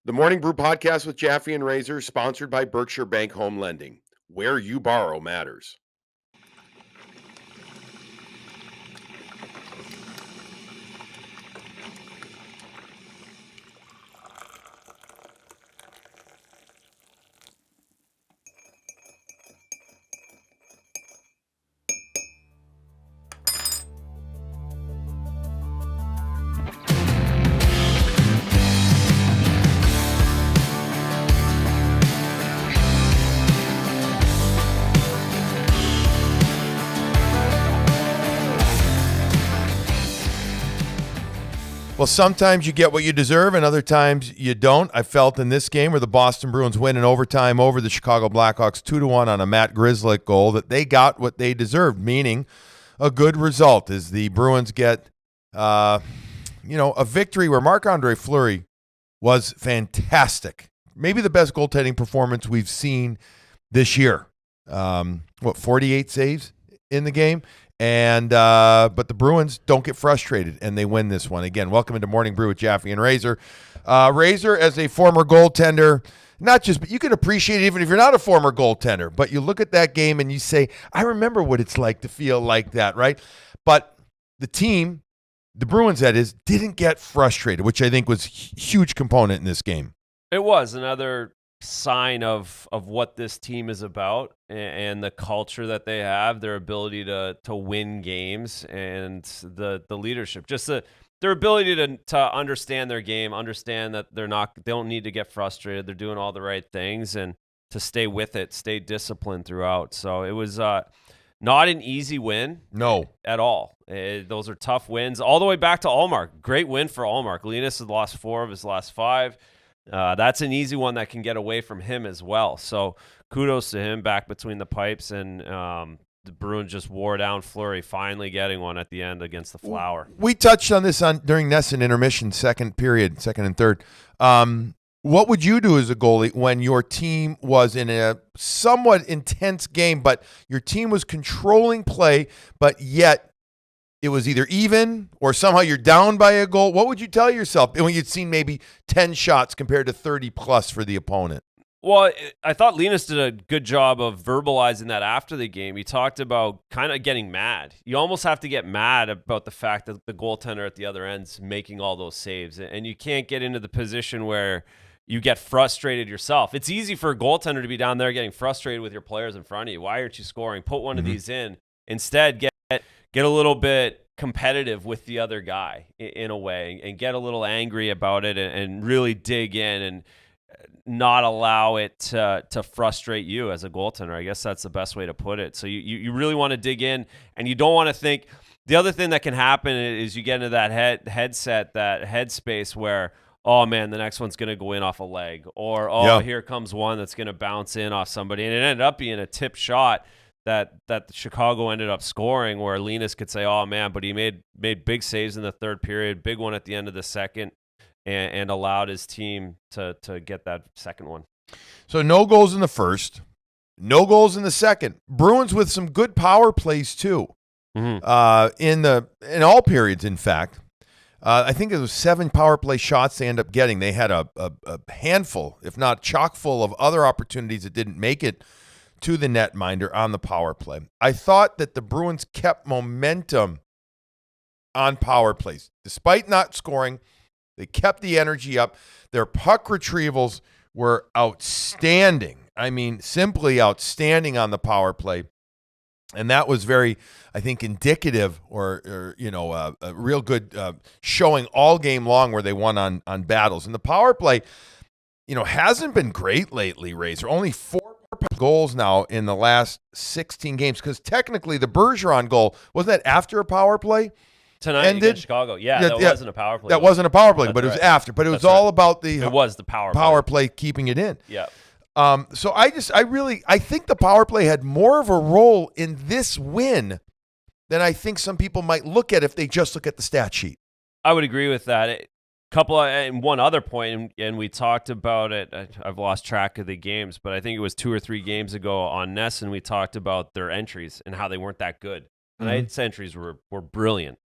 The Morning Brew podcast with Jaffe and Razor, sponsored by Berkshire Bank Home Lending. Where you borrow matters. Well, sometimes you get what you deserve, and other times you don't. I felt in this game where the Boston Bruins win in overtime over the Chicago Blackhawks 2-1 on a Matt Grzelcyk goal that they got what they deserved, meaning a good result as the Bruins get, a victory where Marc-Andre Fleury was fantastic. Maybe the best goaltending performance we've seen this year. 48 saves in the game? But the Bruins don't get frustrated, and they win this one. Again, welcome into Morning Brew with Jaffe and Razor. Razor, as a former goaltender, but you can appreciate it even if you're not a former goaltender. But you look at that game and you say, I remember what it's like to feel like that, right? But the team, the Bruins that is, didn't get frustrated, which I think was a huge component in this game. It was another sign of what this team is about and the culture that they have, their ability to win games, and the leadership, just their ability to understand their game, understand that they don't need to get frustrated, they're doing all the right things, and to stay with it, stay disciplined throughout. So it was not an easy win, at all. Those are tough wins all the way back to Ullmark. Great win for Ullmark. Linus has lost 4 of his last 5. That's an easy one that can get away from him as well. So kudos to him back between the pipes, and the Bruins just wore down Fleury, finally getting one at the end against the Flower. We touched on this during NESN intermission, second and third. What would you do as a goalie when your team was in a somewhat intense game, but your team was controlling play, but yet it was either even or somehow you're down by a goal? What would you tell yourself when you'd seen maybe 10 shots compared to 30 plus for the opponent? Well, I thought Linus did a good job of verbalizing that after the game. He talked about kind of getting mad. You almost have to get mad about the fact that the goaltender at the other end's making all those saves, and you can't get into the position where you get frustrated yourself. It's easy for a goaltender to be down there getting frustrated with your players in front of you. Why aren't you scoring? Put one of these in. Instead, get a little bit competitive with the other guy in a way, and get a little angry about it, and really dig in and not allow it to frustrate you as a goaltender. I guess that's the best way to put it. So you really want to dig in, and you don't want to think. The other thing that can happen is you get into that headspace where, oh man, the next one's going to go in off a leg, or here comes one that's going to bounce in off somebody. And it ended up being a tip shot that Chicago ended up scoring, where Linus could say, oh man, but he made big saves in the third period, big one at the end of the second, and allowed his team to get that second one. So no goals in the first, no goals in the second. Bruins with some good power plays too, in all periods, in fact. I think it was 7 power play shots they end up getting. They had a handful, if not chock full, of other opportunities that didn't make it to the netminder on the power play. I thought that the Bruins kept momentum on power plays. Despite not scoring, they kept the energy up. Their puck retrievals were outstanding. I mean, simply outstanding on the power play. And that was very, I think, indicative or a real good showing all game long where they won on battles. And the power play, hasn't been great lately, Razor. Only 4 goals now in the last 16 games, because technically the Bergeron goal, wasn't that after a power play? Tonight against Chicago. That wasn't a power play. That wasn't a power play, but it was after. But it was all about the power play keeping it in. Yeah. So I think the power play had more of a role in this win than I think some people might look at if they just look at the stat sheet. I would agree with that. And one other point, and we talked about it. I've lost track of the games, but I think it was 2 or 3 games ago on NESN, we talked about their entries and how they weren't that good. Tonight's entries were brilliant.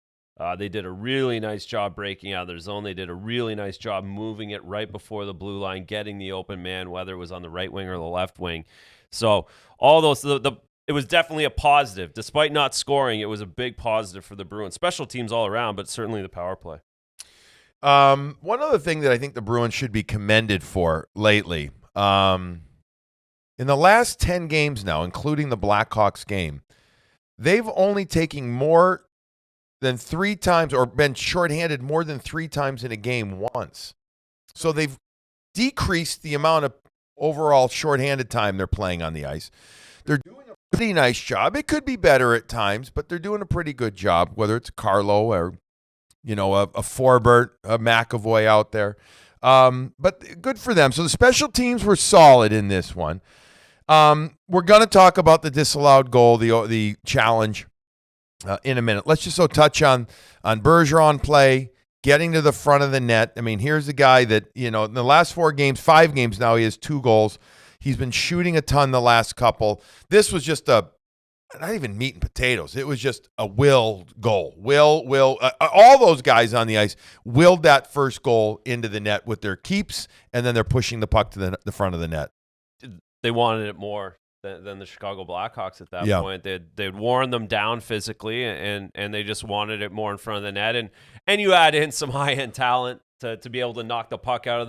They did a really nice job breaking out of their zone. They did a really nice job moving it right before the blue line, getting the open man, whether it was on the right wing or the left wing. So all those, it was definitely a positive. Despite not scoring, it was a big positive for the Bruins. Special teams all around, but certainly the power play. One other thing that I think the Bruins should be commended for lately, in the last 10 games now, including the Blackhawks game, they've only taken more than 3 times or been shorthanded more than 3 times in a game once. So they've decreased the amount of overall shorthanded time they're playing on the ice. They're doing a pretty nice job. It could be better at times, but they're doing a pretty good job, whether it's Carlo or, a Forbert, a McAvoy out there. But good for them. So the special teams were solid in this one. We're going to talk about the disallowed goal, the challenge, in a minute. Let's just touch on Bergeron play, getting to the front of the net. I mean, here's a guy that, in the last 5 games now, he has 2 goals. He's been shooting a ton the last couple. This was just not even meat and potatoes. It was just a will goal. All those guys on the ice willed that first goal into the net with their keeps, and then they're pushing the puck to the front of the net. They wanted it more than the Chicago Blackhawks at that point. They'd worn them down physically, and they just wanted it more in front of the net. And you add in some high-end talent to be able to knock the puck out of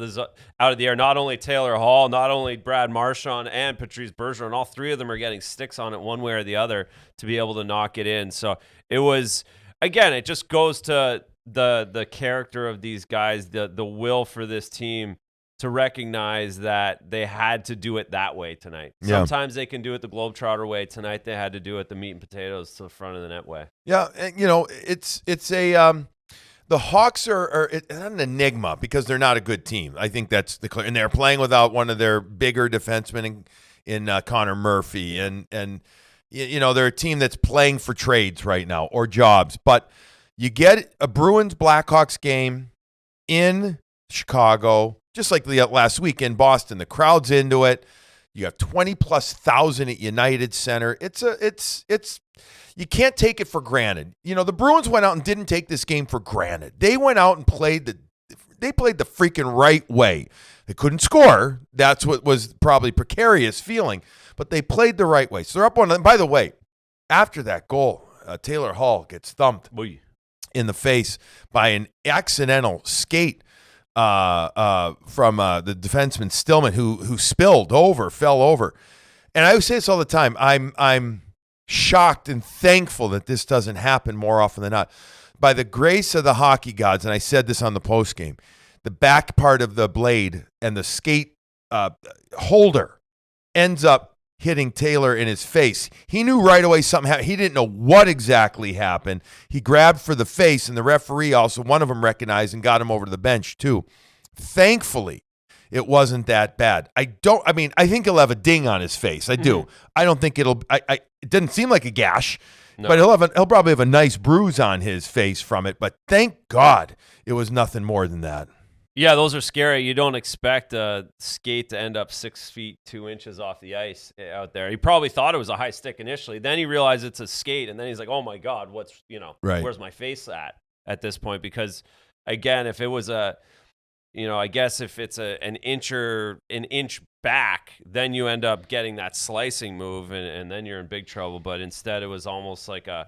the air. Not only Taylor Hall, not only Brad Marchand and Patrice Bergeron, all 3 of them are getting sticks on it one way or the other to be able to knock it in. So it was, again, it just goes to the character of these guys, the will for this team to recognize that they had to do it that way tonight. Yeah. Sometimes they can do it the Globetrotter way. Tonight they had to do it the meat and potatoes to the front of the net way. Yeah, and, it's a the Hawks are an enigma because they're not a good team. I think that's the clear, and they're playing without one of their bigger defensemen in Connor Murphy, and they're a team that's playing for trades right now or jobs. But you get a Bruins Blackhawks game in Chicago, just like the last week in Boston. The crowd's into it. You got 20,000+ at United Center. It's you can't take it for granted. The Bruins went out and didn't take this game for granted. They went out and played the freaking right way. They couldn't score. That's what was probably precarious feeling, but they played the right way. So they're up on them. By the way, after that goal, Taylor Hall gets thumped in the face by an accidental skate from the defenseman Stillman, who fell over. And I always say this all the time. I'm shocked and thankful that this doesn't happen more often than not. By the grace of the hockey gods, and I said this on the postgame, the back part of the blade and the skate holder ends up hitting Taylor in his face. He knew right away something happened. He didn't know what exactly happened. He grabbed for the face, and the referee also, one of them recognized and got him over to the bench too. Thankfully, it wasn't that bad. I think he'll have a ding on his face. I do. I don't think it didn't seem like a gash, but he'll probably have a nice bruise on his face from it. But thank God it was nothing more than that. Yeah, those are scary. You don't expect a skate to end up 6 feet 2 inches off the ice out there. He probably thought it was a high stick initially. Then he realized it's a skate, and then he's like, "Oh my God, where's my face at this point?" Because again, if it was I guess if it's an inch back, then you end up getting that slicing move, and then you're in big trouble. But instead, it was almost like the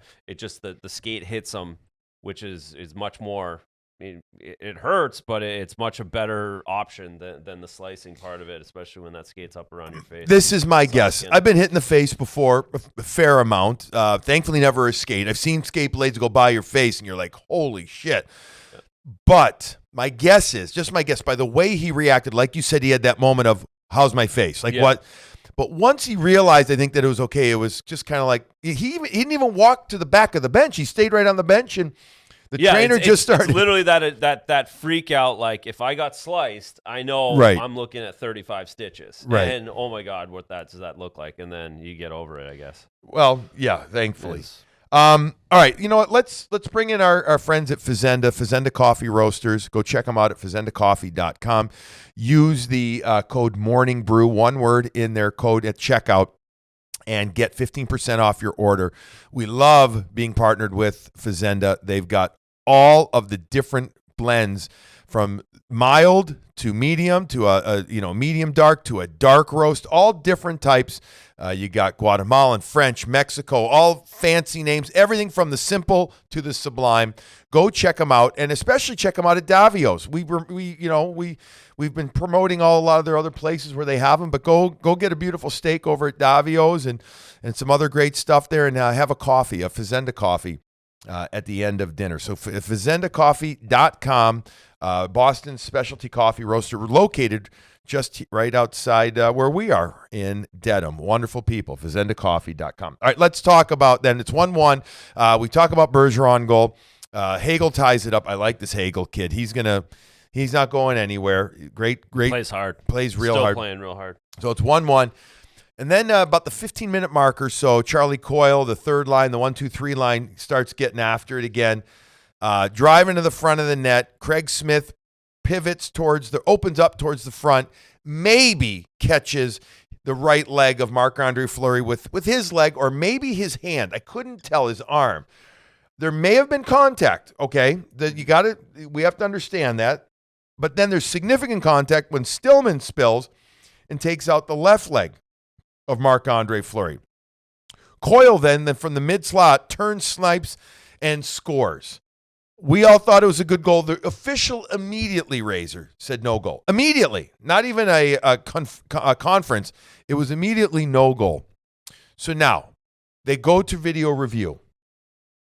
skate hits him, which is much more. It hurts, but it's much a better option than the slicing part of it, especially when that skate's up around your face. This is my guess. I've been hit in the face before, a fair amount. Thankfully, never a skate. I've seen skate blades go by your face, and you're like, holy shit. Yeah. But my guess is, just my guess, by the way he reacted, like you said, he had that moment of, how's my face? Like what? But once he realized, I think, that it was okay, it was just kind of like, he didn't even walk to the back of the bench. He stayed right on the bench, and the trainer just started. It's literally that freak out. Like, if I got sliced, I know I'm looking at 35 stitches. Right. And oh my God, what does that look like? And then you get over it, I guess. Well, yeah, thankfully. All right, you know what? Let's bring in our friends at Fazenda Coffee Roasters. Go check them out at fazendacoffee.com. Use the code MORNINGBREW, one word in their code at checkout, and get 15% off your order. We love being partnered with Fazenda. They've got all of the different blends from mild to medium to a medium dark to a dark roast, all different types. You got Guatemalan, French, Mexico, all fancy names, everything from the simple to the sublime. Go check them out, and especially check them out at Davio's. We've been promoting a lot of their other places where they have them, but go get a beautiful steak over at Davio's and some other great stuff there, and have a coffee, a Fazenda coffee at the end of dinner. So FazendaCoffee.com, Boston's specialty coffee roaster, located just right outside where we are in Dedham. Wonderful people, FazendaCoffee.com. All right, let's talk about then. It's 1-1. We talk about Bergeron goal. Hagel ties it up. I like this Hagel kid. He's not going anywhere. Great. Plays hard. Plays real Still hard. playing real hard. So it's 1-1. And then about the 15-minute marker, so Charlie Coyle, the third line, the 1-2-3 line, starts getting after it again. Driving to the front of the net. Craig Smith pivots opens up towards the front, maybe catches the right leg of Marc-Andre Fleury with his leg or maybe his hand. I couldn't tell, his arm. There may have been contact, okay? We have to understand that. But then there's significant contact when Stillman spills and takes out the left leg of Marc-Andre Fleury. Coyle then from the mid-slot turns, snipes, and scores. We all thought it was a good goal. The official immediately, Razor, said no goal. Immediately. Not even a conference. It was immediately no goal. So now they go to video review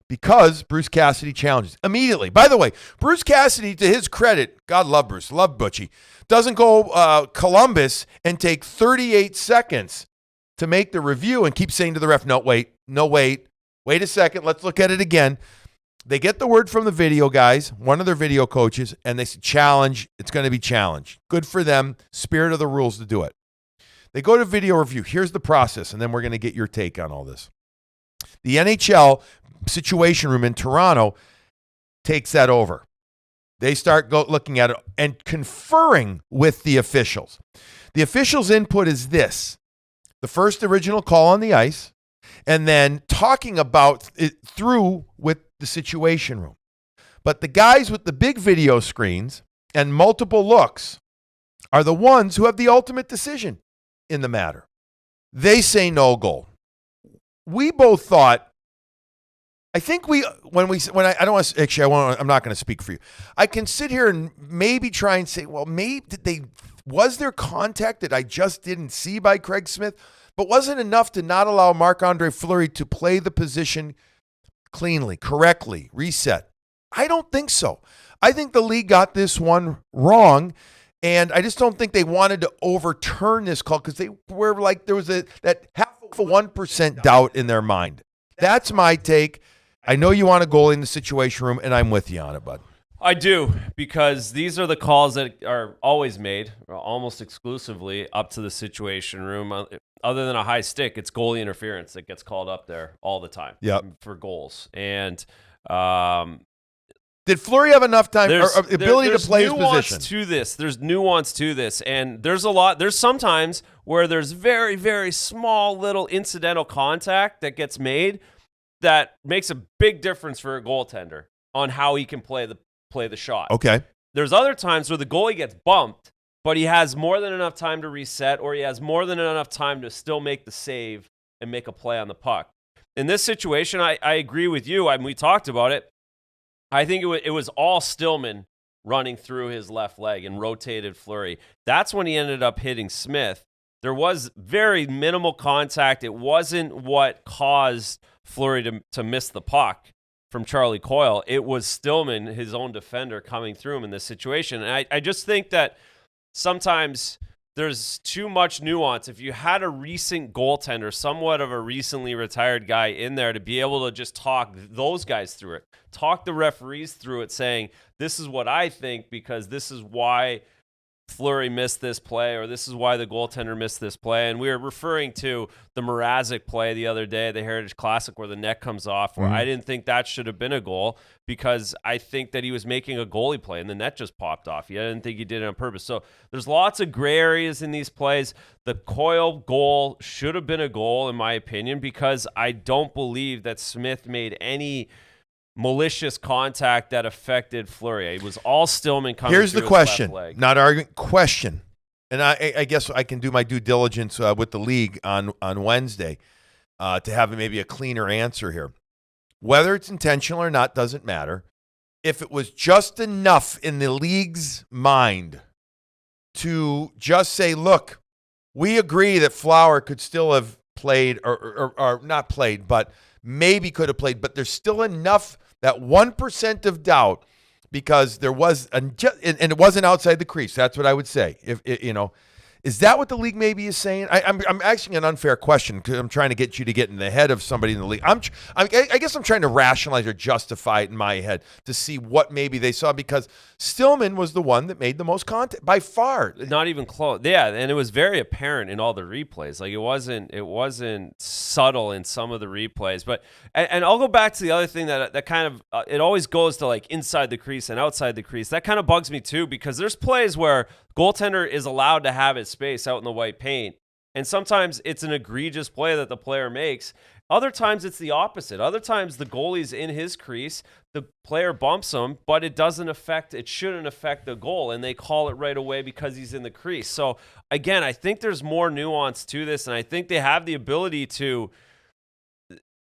because Bruce Cassidy challenges immediately. By the way, Bruce Cassidy, to his credit, God love Bruce, love Butchie, doesn't go Columbus and take 38 seconds to make the review and keep saying to the ref, no, wait a second, let's look at it again. They get the word from the video guys, one of their video coaches, and they say, challenge, it's going to be challenged. Good for them, spirit of the rules to do it. They go to video review. Here's the process, and then we're going to get your take on all this. The NHL Situation Room in Toronto takes that over. They start looking at it and conferring with the officials. The officials' input is this: the first original call on the ice, and then talking about it through with the Situation Room. But the guys with the big video screens and multiple looks are the ones who have the ultimate decision in the matter. They say no goal. We both thought, I'm not going to speak for you. I can sit here and maybe try and say, well, was there contact that I just didn't see by Craig Smith? But wasn't enough to not allow Marc-Andre Fleury to play the position cleanly, correctly, reset? I don't think so. I think the league got this one wrong, and I just don't think they wanted to overturn this call because they were like, there was that half of 1% doubt in their mind. That's my take. I know you want a goalie in the Situation Room, and I'm with you on it, bud. I do, because these are the calls that are always made, almost exclusively, up to the Situation Room. Other than a high stick, it's goalie interference that gets called up there all the time for goals. And did Fleury have enough time or ability to play his position? There's nuance to this, and there's sometimes where there's very, very small little incidental contact that gets made that makes a big difference for a goaltender on how he can play the shot. Okay. There's other times where the goalie gets bumped, but he has more than enough time to reset, or he has more than enough time to still make the save and make a play on the puck. In this situation, I agree with you. We talked about it. I think it was all Stillman running through his left leg and rotated Fleury. That's when he ended up hitting Smith. There was very minimal contact. It wasn't what caused Fleury to miss the puck from Charlie Coyle. It was Stillman, his own defender, coming through him in this situation. And I just think that sometimes there's too much nuance. If you had a recent goaltender, somewhat of a recently retired guy in there, to be able to just talk those guys through it, talk the referees through it, saying, this is what I think because this is why Fleury missed this play, or this is why the goaltender missed this play. And we were referring to the Mrazek play the other day, the Heritage Classic, where the net comes off, where I didn't think that should have been a goal because I think that he was making a goalie play and the net just popped off. I didn't think he did it on purpose. So there's lots of gray areas in these plays. The Coyle goal should have been a goal, in my opinion, because I don't believe that Smith made any malicious contact that affected Fleury. It was all Stillman coming. Here's through the his question, left leg. not arguing. Question, and I guess I can do my due diligence with the league on Wednesday to have maybe a cleaner answer here. Whether it's intentional or not doesn't matter. If it was just enough in the league's mind to just say, look, we agree that Flower could still have played or not played, but maybe could have played, but there's still enough, that 1% of doubt, because there was, and it wasn't outside the crease. That's what I would say. Is that what the league maybe is saying? I'm asking an unfair question because I'm trying to get you to get in the head of somebody in the league. I guess I'm trying to rationalize or justify it in my head to see what maybe they saw, because Stillman was the one that made the most contact by far. Not even close. Yeah, and it was very apparent in all the replays. Like it wasn't subtle in some of the replays. But and I'll go back to the other thing that kind of it always goes to like inside the crease and outside the crease. That kind of bugs me too, because there's plays where goaltender is allowed to have his space out in the white paint, and sometimes it's an egregious play that the player makes. Other times it's the opposite. Other times the goalie's in his crease, the player bumps him, but it shouldn't affect the goal, and they call it right away because he's in the crease. So again, I think there's more nuance to this, and I think they have the ability to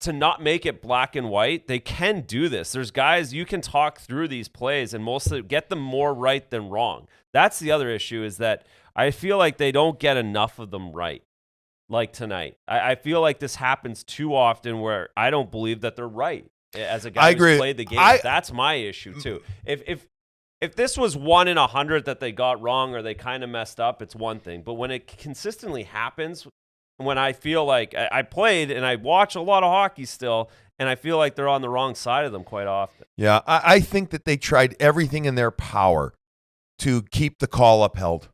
not make it black and white. They can do this. There's guys you can talk through these plays and mostly get them more right than wrong. That's the other issue, is that I feel like they don't get enough of them right. Like tonight, I feel like this happens too often where I don't believe that they're right. As a guy who's played the game, that's my issue too. If this was 1 in 100 that they got wrong or they kind of messed up, it's one thing. But when it consistently happens, when I feel like I played and I watch a lot of hockey still, and I feel like they're on the wrong side of them quite often. Yeah, I think that they tried everything in their power to keep the call upheld.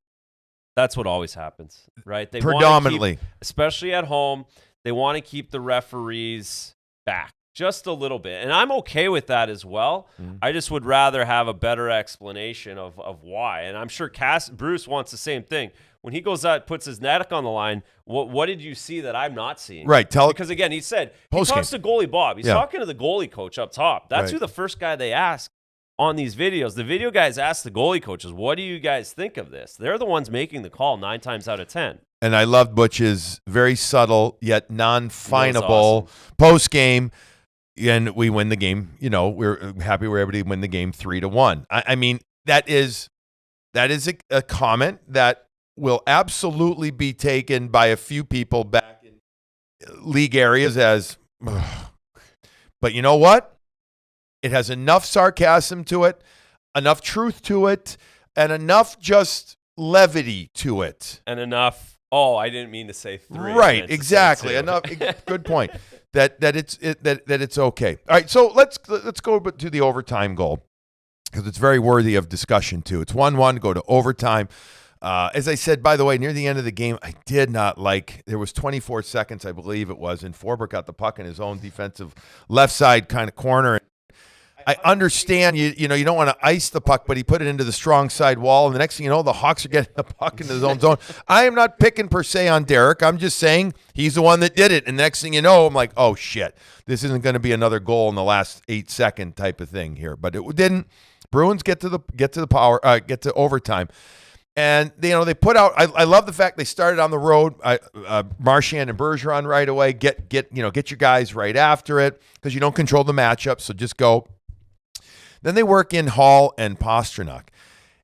That's what always happens, right? They predominantly, especially at home, they want to keep the referees back just a little bit. And I'm okay with that as well. Mm-hmm. I just would rather have a better explanation of why. And I'm sure Bruce wants the same thing. When he goes out, puts his neck on the line, what did you see that I'm not seeing? Right. Because again, he said, he talks to goalie Bob. He's talking to the goalie coach up top. That's who the first guy they ask on these videos. The video guys ask the goalie coaches, what do you guys think of this? They're the ones making the call 9 times out of 10. And I loved Butch's very subtle yet non-finable awesome post-game. And we win the game. We're happy we're able to win the game 3-1. I mean, that is a comment that will absolutely be taken by a few people back in league areas as, but you know what? It has enough sarcasm to it, enough truth to it, and enough just levity to it. And enough, I didn't mean to say 3. Right, exactly. Enough. Good point. That it's okay. All right, so let's go to the overtime goal, because it's very worthy of discussion too. It's 1-1, go to overtime. As I said, by the way, near the end of the game, I did not like, there was 24 seconds, I believe it was, and Forbort got the puck in his own defensive left side kind of corner. I understand you don't want to ice the puck, but he put it into the strong side wall, and the next thing you know, the Hawks are getting the puck into his own zone. I am not picking per se on Derek. I'm just saying he's the one that did it, and the next thing you know, I'm like, oh shit, this isn't going to be another goal in the last 8-second type of thing here. But it didn't. Bruins get to overtime. And they put out. I love the fact they started on the road. Marchand and Bergeron right away. Get your guys right after it, because you don't control the matchup. So just go. Then they work in Hall and Pastrnak,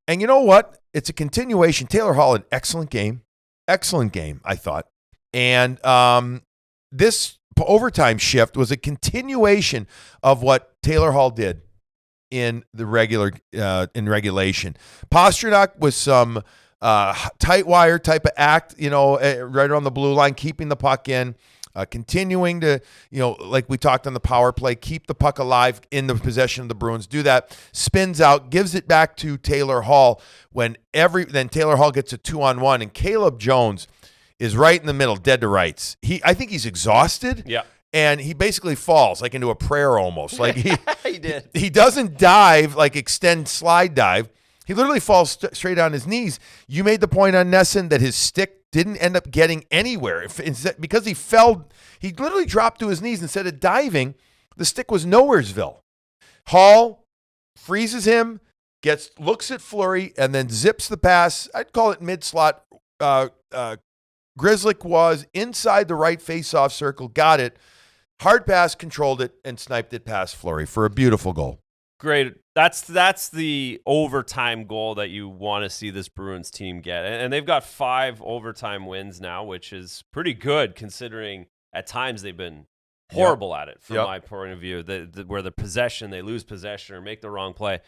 and you know what? It's a continuation. Taylor Hall, an excellent game, I thought. And this overtime shift was a continuation of what Taylor Hall did in the regulation. Pastrnak was some tight wire type of act, right on the blue line, keeping the puck in, continuing to, like we talked on the power play, keep the puck alive in the possession of the Bruins. Do that, spins out, gives it back to Taylor Hall. Then Taylor Hall gets a 2-on-1, and Caleb Jones is right in the middle, dead to rights. I think he's exhausted. Yeah. And he basically falls like into a prayer almost. Like he did. He doesn't dive, like extend slide dive. He literally falls straight on his knees. You made the point on Nesson that his stick didn't end up getting anywhere. Because he fell, he literally dropped to his knees instead of diving. The stick was nowheresville. Hall freezes him, looks at Fleury, and then zips the pass. I'd call it mid-slot. Grzelcyk was inside the right face-off circle, got it, hard pass, controlled it, and sniped it past Fleury for a beautiful goal. Great. That's the overtime goal that you want to see this Bruins team get. And they've got 5 overtime wins now, which is pretty good considering at times they've been horrible at it from my point of view, where they lose possession or make the wrong play.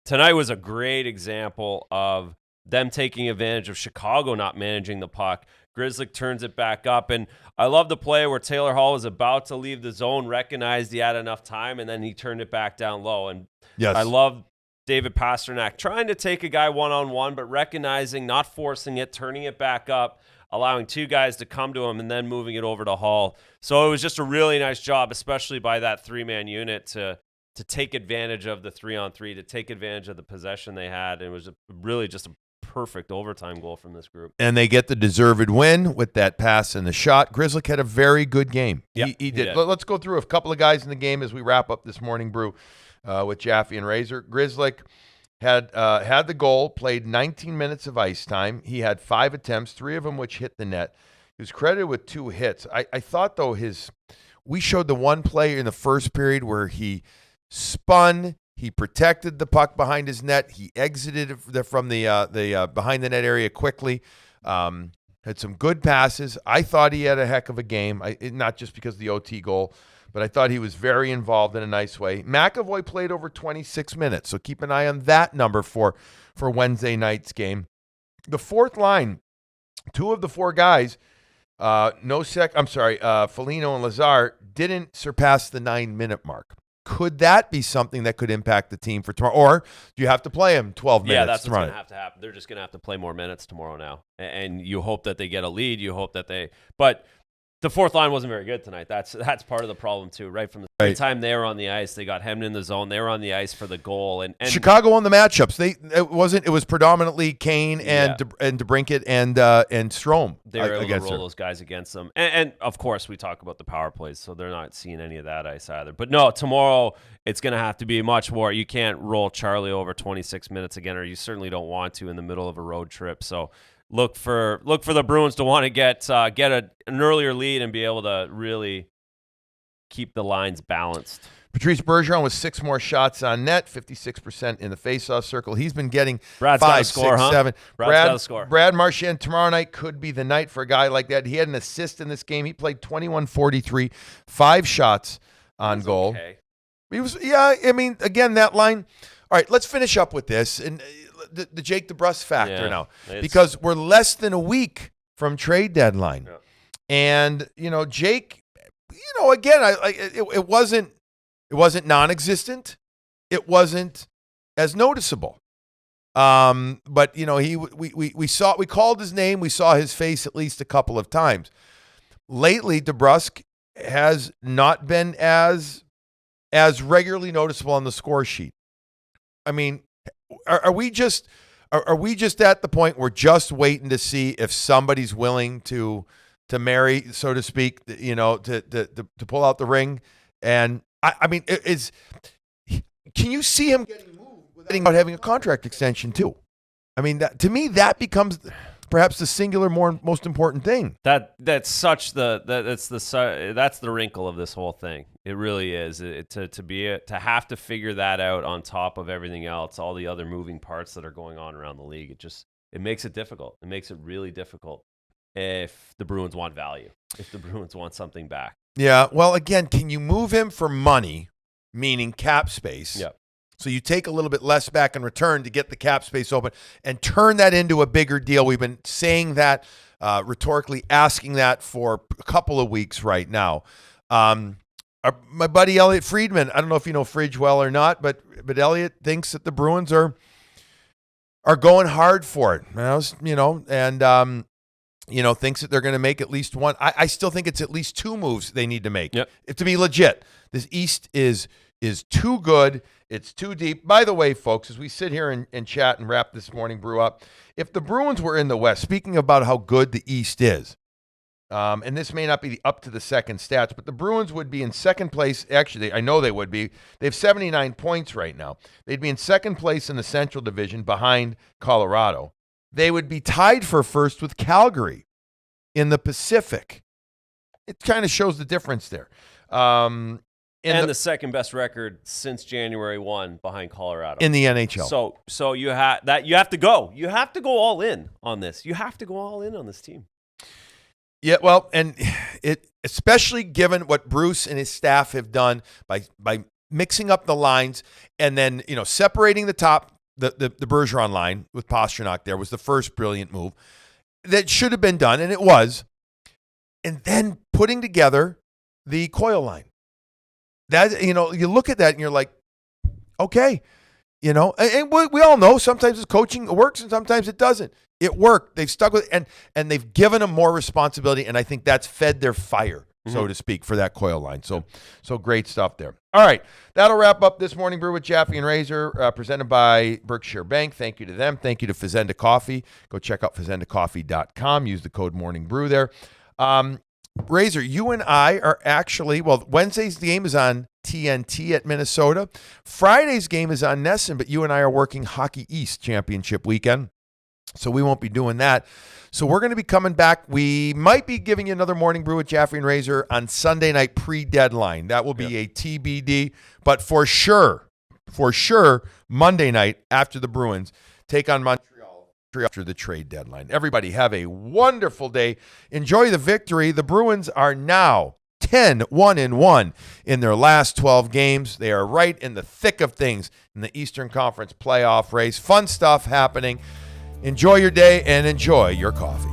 Tonight was a great example of them taking advantage of Chicago not managing the puck. Grzelcyk turns it back up, and I love the play where Taylor Hall was about to leave the zone, recognized he had enough time, and then he turned it back down low. And I love David Pastrnak trying to take a guy one-on-one, but recognizing, not forcing it, turning it back up, allowing 2 guys to come to him, and then moving it over to Hall. So it was just a really nice job, especially by that 3-man unit, to take advantage of the 3-on-3, to take advantage of the possession they had. It was really just a perfect overtime goal from this group. And they get the deserved win with that pass and the shot. Grzelcyk had a very good game. Yep, he did. Let's go through a couple of guys in the game as we wrap up this morning, Bru, with Jaffe and Razor. Grzelcyk had the goal, played 19 minutes of ice time. He had 5 attempts, 3 of them which hit the net. He was credited with 2 hits. I thought, though, we showed the one play in the first period where he spun, he protected the puck behind his net, he exited from the behind the net area quickly, had some good passes. I thought he had a heck of a game, not just because of the OT goal, but I thought he was very involved in a nice way. McAvoy played over 26 minutes, so keep an eye on that number for Wednesday night's game. The fourth line, 2 of the 4 guys, Foligno and Lazar, didn't surpass the 9-minute mark. Could that be something that could impact the team for tomorrow? Or do you have to play him 12 minutes? Yeah, that's what's going to have to happen. They're just going to have to play more minutes tomorrow now. And you hope that they get a lead. You hope that but the fourth line wasn't very good tonight. That's part of the problem too, right? From the time they were on the ice, they got hemmed in the zone. They were on the ice for the goal. And Chicago won the matchups. It was predominantly Kane and DeBrincat and Strome. They were able to roll those guys against them. And of course, we talk about the power plays, so they're not seeing any of that ice either. But no, tomorrow it's going to have to be much more. You can't roll Charlie over 26 minutes again, or you certainly don't want to in the middle of a road trip. So look for the Bruins to want to get an earlier lead and be able to really keep the lines balanced. Patrice Bergeron with 6 more shots on net, 56% in the faceoff circle. He's been getting Brad's 5, score, 6, 7. Brad's got to score. Brad Marchand tomorrow night could be the night for a guy like that. He had an assist in this game. He played 21-43, 5 shots on goal. Okay. He was, again, that line. All right, let's finish up with this and the Jake DeBrusk factor now, because we're less than a week from trade deadline, and Jake, again, it wasn't non-existent, it wasn't as noticeable, but we called his name, we saw his face at least a couple of times. Lately, DeBrusk has not been as regularly noticeable on the score sheet. I mean, are we just at the point we're just waiting to see if somebody's willing to marry, so to speak, to pull out the ring? And I mean, can you see him getting moved without having a contract extension too? I mean, to me, that becomes perhaps the singular most important thing. That's the wrinkle of this whole thing. It really is. To have to figure that out on top of everything else, all the other moving parts that are going on around the league. It makes it difficult. It makes it really difficult if the Bruins want value, if the Bruins want something back. Yeah. Well, again, can you move him for money, meaning cap space? Yeah. So you take a little bit less back in return to get the cap space open and turn that into a bigger deal. We've been saying that, rhetorically asking that for a couple of weeks right now. My buddy Elliot Friedman, I don't know if you know Fridge well or not, but Elliot thinks that the Bruins are going hard for it. Thinks that they're going to make at least one. I still think it's at least 2 moves they need to make to be legit. This East is too good. It's too deep. By the way, folks, as we sit here and chat and wrap this morning brew up, if the Bruins were in the West, speaking about how good the East is, and this may not be up to the second stats, but the Bruins would be in second place. Actually, I know they would be. They have 79 points right now. They'd be in second place in the Central Division behind Colorado. They would be tied for first with Calgary in the Pacific. It kind of shows the difference there. And the second best record since January 1 behind Colorado in the NHL. So you have to go. You have to go all in on this. You have to go all in on this team. Yeah, well, and it especially given what Bruce and his staff have done by mixing up the lines and then separating the top, the Bergeron line with Pastrnak there was the first brilliant move that should have been done, and it was, and then putting together the Coyle line. That you look at that and you're like, okay, and we all know sometimes it's coaching it works and sometimes it doesn't. It worked. They've stuck with it, and they've given them more responsibility, and I think that's fed their fire, so to speak, for that Coyle line. So great stuff there. All right, that'll wrap up this morning brew with Jaffe and Razor, presented by Berkshire Bank. Thank you to them. Thank you to Fazenda Coffee. Go check out fazendacoffee.com. Use the code morningbrew there. Razor, you and I are actually, Wednesday's game is on TNT at Minnesota. Friday's game is on NESN, but you and I are working Hockey East Championship weekend, so we won't be doing that. So we're going to be coming back. We might be giving you another morning brew with Jaffe and Razor on Sunday night pre-deadline. That will be a TBD, but for sure, Monday night after the Bruins take on Montreal after the trade deadline. Everybody have a wonderful day. Enjoy the victory. The Bruins are now 10-1-1 in their last 12 games. They are right in the thick of things in the Eastern Conference playoff race. Fun stuff happening. Enjoy your day and enjoy your coffee.